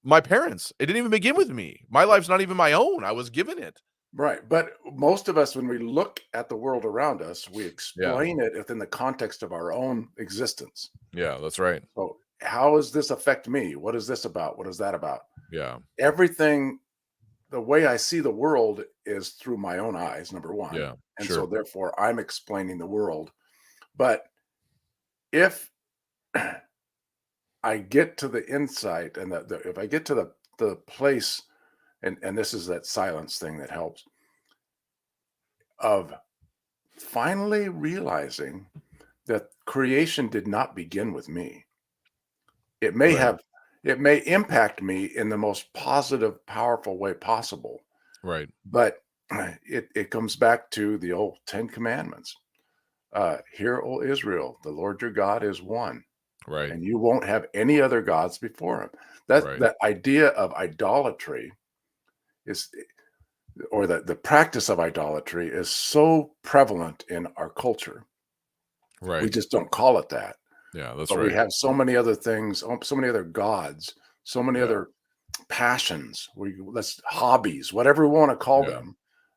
my parents. It didn't even begin with me. My life's not even my own. I was given it. Right. But most of us, when we look at the world around us, we Yeah. explain it within the context of our own existence. Yeah, that's right. So, how does this affect me? What is this about? What is that about? Yeah. Everything, the way I see the world is through my own eyes, number one. Yeah. And so, Sure. therefore, I'm explaining the world. But if I get to the insight and if I get to the place, and this is that silence thing that helps, of finally realizing that creation did not begin with me. It may Right. have, it may impact me in the most positive, powerful way possible, Right. but it comes back to the old 10 commandments. Hear, O Israel, the Lord your God is one, Right. and you won't have any other gods before him. Right. That idea of idolatry is, or the practice of idolatry is so prevalent in our culture. We Right. just don't call it that. Yeah, that's But we right. have so many other things, so many other gods, so many Yeah. other passions, let's hobbies, whatever we want to call Yeah.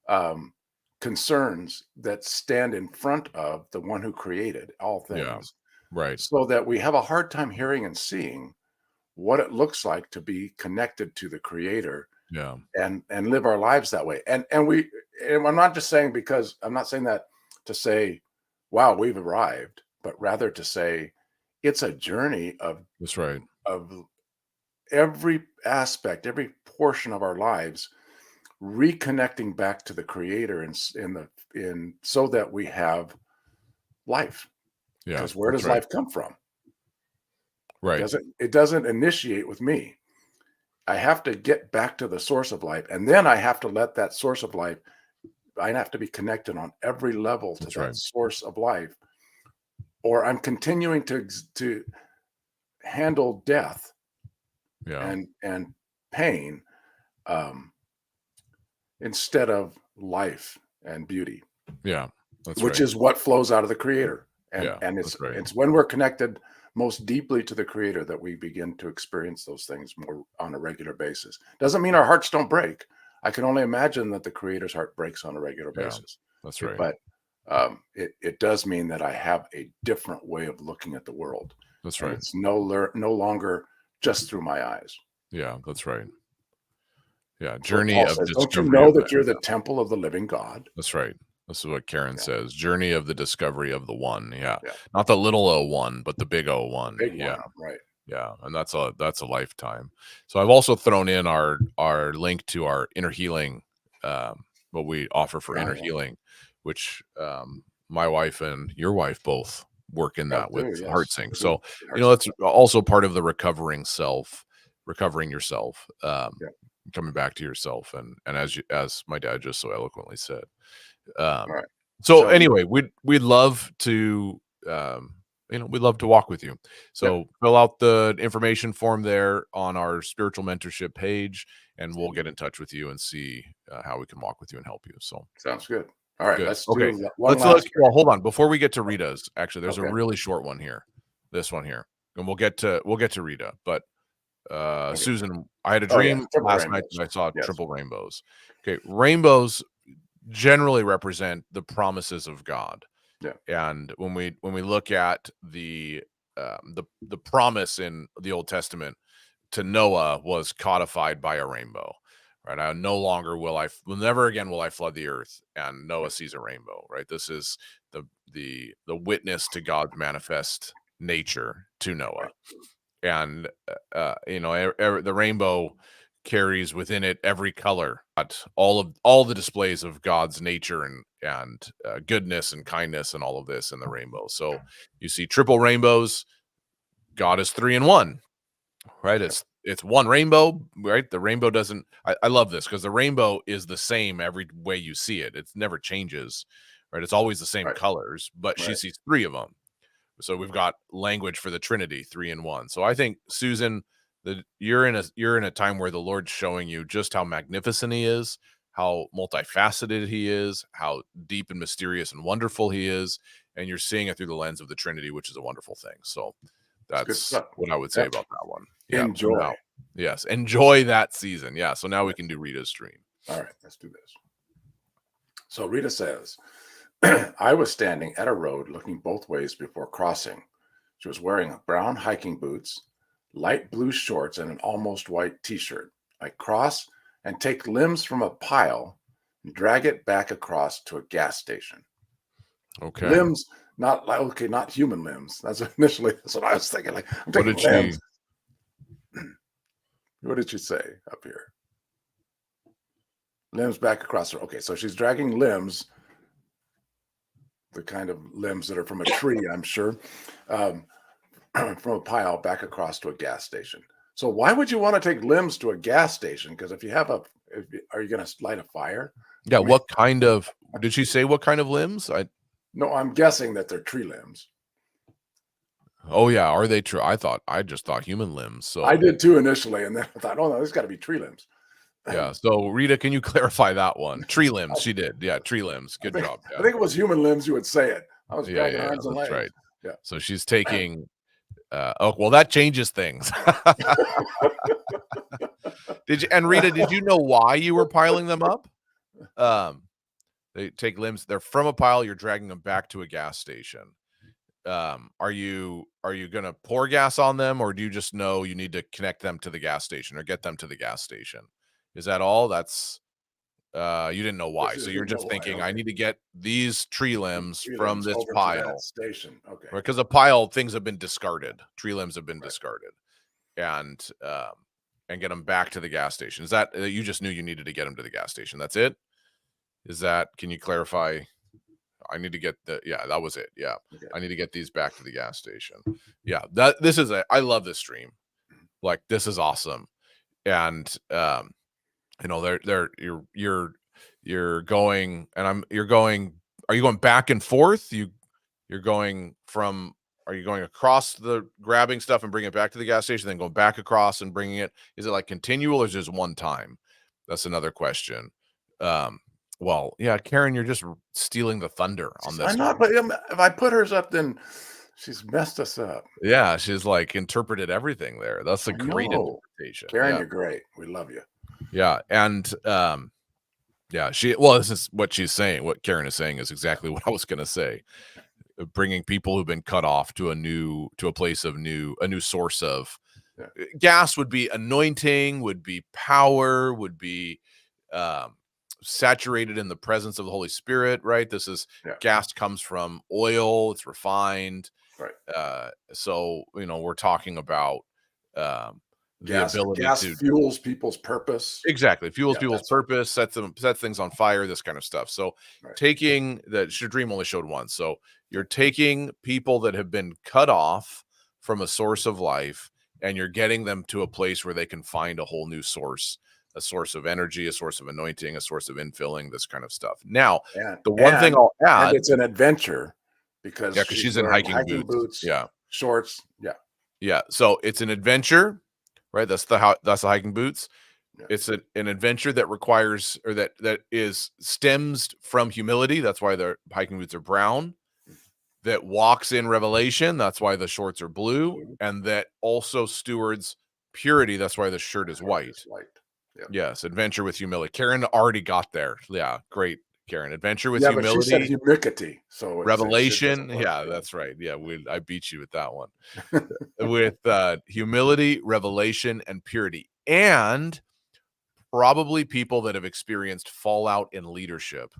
them, concerns that stand in front of the one who created all Yeah. things, Right. so that we have a hard time hearing and seeing what it looks like to be connected to the creator Yeah. and live our lives that way. And I'm not just saying, because I'm not saying that to say, wow, we've arrived, but rather to say it's a journey That's right. of every aspect, every portion of our lives, reconnecting back to the creator in so that we have life. Yeah, Because where that's does right. life come from? Right. It doesn't initiate with me. I have to get back to the source of life, and then I have to let that source of life, I have to be connected on every level to That's that right. source of life, or I'm continuing to handle death Yeah. and pain, um, instead of life and beauty, Yeah. That's which right. is what flows out of the creator. And Yeah, and that's right. it's when we're connected most deeply to the creator that we begin to experience those things more on a regular basis. Doesn't mean our hearts don't break. I can only imagine that the creator's heart breaks on a regular Yeah, basis. that's right. But it does mean that I have a different way of looking at the world, That's and right. it's no longer just through my eyes. Yeah, that's right. Yeah, That's what journey Paul of says. Don't you discovery know of the that you're the temple of the living God? That's right. This is what Karen Yeah, says. Journey of the discovery of the one. Yeah. yeah. Not the little O one, but the big O one. Big Yeah. one, right? Yeah. And that's a lifetime. So I've also thrown in our link to our inner healing, what we offer for Oh, inner yeah. healing, which my wife and your wife both work in Yeah, that with we do, yes. HeartSync. We do. So, Heart that's sync. also part of the recovering yourself, Yeah. coming back to yourself. And as my dad just so eloquently said. Um, All right. so So, anyway, we'd love to, we'd love to walk with you. yep. So fill out the information form there on our spiritual mentorship page, and we'll get in touch with you and see how we can walk with you and help you. So Sounds good. All right. good. Let's Okay. do one Let's last. well, hold on. Before we get to Rita's, actually, there's a Okay. really short one here. This one here. And we'll get to Rita, but Okay. Susan, I had a Oh, yeah. dream Triple last night rainbows. that I saw Yes. triple rainbows. Okay, rainbows generally represent the promises of God. Yeah. And when we look at the promise in the Old Testament to Noah was codified by a rainbow. Right. Never again will I flood the earth. And Noah sees a rainbow. Right. This is the witness to God's manifest nature to Noah. Right. And the rainbow carries within it every color, all the displays of God's nature and goodness and kindness and all of this in the rainbow. So you see triple rainbows. God is 3 in 1, right? Yep. It's one rainbow, right? The rainbow doesn't. I love this because the rainbow is the same every way you see it. It never changes, right? It's always the same Right. colors, but she Right. sees 3 of them. So we've got language for the Trinity, 3 in 1. So I think, Susan, that you're in a time where the Lord's showing you just how magnificent he is, how multifaceted he is, how deep and mysterious and wonderful he is, and you're seeing it through the lens of the Trinity, which is a wonderful thing. So It's good that's stuff. what I would say Yep. about that one. Yeah. So Enjoy. now, yes, enjoy that season. Yeah. So now we can do Rita's dream. All right. Let's do this. So Rita says, I was standing at a road looking both ways before crossing. She was wearing brown hiking boots, light blue shorts, and an almost white t-shirt. I cross and take limbs from a pile and drag it back across to a gas station. Okay. Limbs, not human limbs. That's what I was thinking. Like, I'm What taking did she? limbs. What did she say up here? Limbs back across her. Okay, so she's dragging limbs, the kind of limbs that are from a tree, I'm sure, um, from a pile back across to a gas station. So why would you want to take limbs to a gas station? Because if you have are you going to light a fire? Yeah. I mean, What kind of, did she say what kind of limbs? no, I'm guessing that they're tree limbs. Oh yeah. Are they true? I just thought human limbs. I So did too initially, and then I thought, oh no, there's got to be tree limbs. yeah. So Rita, can you clarify that one? Tree limbs. She did. Yeah. Tree limbs. I Good think, job. I Yeah. think it was human limbs. You would say it. I was Yeah. grabbing Yeah. Yeah. arms and That's legs. right. Yeah. So she's taking, oh, well, that changes things. And Rita, did you know why you were piling them up? They take limbs. They're from a pile. You're dragging them back to a gas station. Are you going to pour gas on them, or do you just know you need to connect them to the gas station or get them to the gas station? Is that all? That's you didn't know why. So you're just thinking, Okay. I need to get these tree limbs Tree from limbs this over to that pile. station. Okay. Right? Because a pile, things have been discarded. Tree limbs have been discarded. And get them back to the gas station. Is that you just knew you needed to get them to the gas station? That's it? Can you clarify? I need to get that was it. Yeah. Okay. I need to get these back to the gas station. Yeah. I love this stream. Like, this is awesome. And, you're going, and are you going back and forth? Are you going across the grabbing stuff and bringing it back to the gas station, then going back across and bringing it? Is it like continual, or is it just one time? That's another question. Well, yeah, Karen, you're just stealing the thunder on this. I'm not, but if I put hers up, then she's messed us up. Yeah, she's like interpreted everything there. That's a great interpretation. Karen, Yeah. you're great. We love you. Yeah, and this is what she's saying. What Karen is saying is exactly what I was going to say. Bringing people who've been cut off to a place of a new source of gas would be anointing, would be power, would be saturated in the presence of the Holy Spirit, right? This is gas comes from oil, it's refined. Right. So, we're talking about the ability gas to fuels people's purpose. Exactly. Fuels people's purpose, sets things on fire, this kind of stuff. So taking that, your dream only showed once. So you're taking people that have been cut off from a source of life, and you're getting them to a place where they can find a whole new source, a source of energy, a source of anointing, a source of infilling, this kind of stuff. Now, the one thing I'll add, it's an adventure because she's in hiking boots. Yeah. Shorts. Yeah. Yeah. So it's an adventure, right? That's the hiking boots. Yeah. It's an adventure that requires, or that stems from humility. That's why the hiking boots are brown. That walks in revelation. That's why the shorts are blue. And that also stewards purity. That's why the shirt is white. Yeah. Yes. Adventure with humility. Karen already got there. Yeah. Great, Karen. Adventure with humility. But she said humility. So revelation. That's right. Yeah. I beat you with that one. With humility, revelation, and purity. And probably people that have experienced fallout in leadership,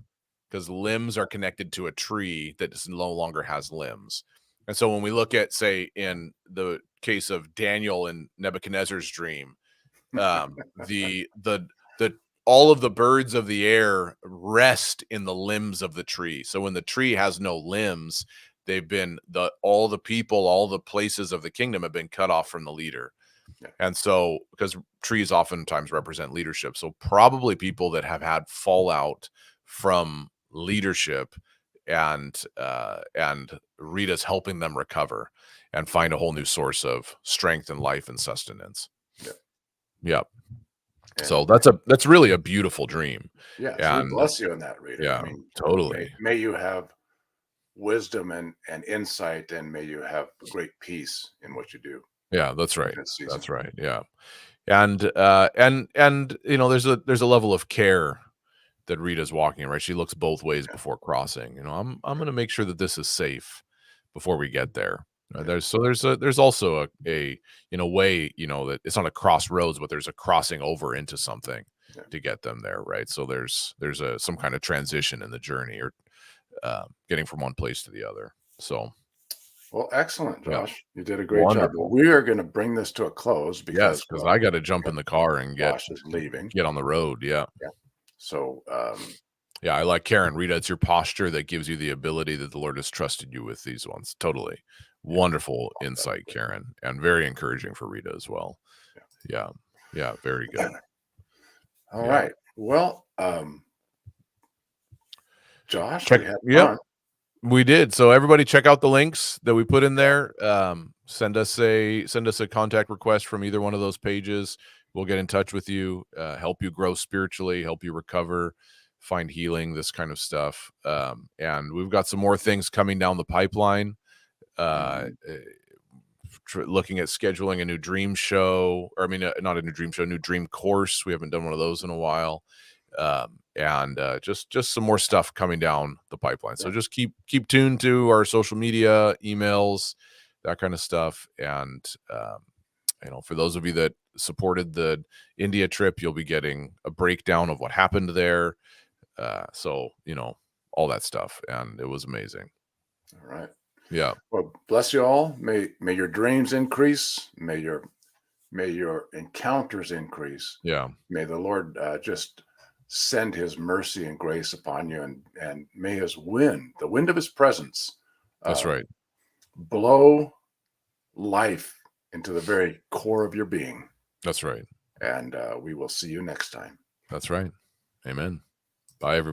because limbs are connected to a tree that no longer has limbs. And so when we look at, say, in the case of Daniel and Nebuchadnezzar's dream, all of the birds of the air rest in the limbs of the tree. So when the tree has no limbs, all the people, all the places of the kingdom have been cut off from the leader. Yeah. And so, because trees oftentimes represent leadership, so probably people that have had fallout from leadership, and Rita's helping them recover and find a whole new source of strength and life and sustenance. Yeah. So that's really a beautiful dream. Yeah. And bless you in that, Rita. Yeah, totally. May you have wisdom and insight, and may you have great peace in what you do. Yeah, that's right. That's right. Yeah. And there's a level of care that Rita's walking, right? She looks both ways before crossing. I'm going to make sure that this is safe before we get there. There's also a way, that it's not a crossroads, but there's a crossing over into something to get them there, right? So there's some kind of transition in the journey, or getting from one place to the other. So, well, excellent, Josh. You did a great job. We are going to bring this to a close because I got to jump in the car and Josh is leaving. Get on the road. Yeah. So, I like Karen. Rita, it's your posture that gives you the ability that the Lord has trusted you with these ones. Totally. Wonderful insight, Karen, and very encouraging for Rita as well. Yeah. Very good. All right. Well, Josh, Check. we had Yep. fun. We did. So everybody check out the links that we put in there. Send us a contact request from either one of those pages. We'll get in touch with you, help you grow spiritually, help you recover, find healing, this kind of stuff. And we've got some more things coming down the pipeline. Looking at scheduling a new dream show, or I mean, not a new dream show, new dream course. We haven't done one of those in a while. And just some more stuff coming down the pipeline. So just keep tuned to our social media, emails, that kind of stuff. And for those of you that supported the India trip, you'll be getting a breakdown of what happened there. So all that stuff, and it was amazing. All right. Yeah. Well, bless you all. May your dreams increase. May your encounters increase. Yeah. May the Lord just send his mercy and grace upon you, and may his wind, the wind of his presence, That's right, blow life into the very core of your being. That's right. And we will see you next time. That's right. Amen. Bye, everybody.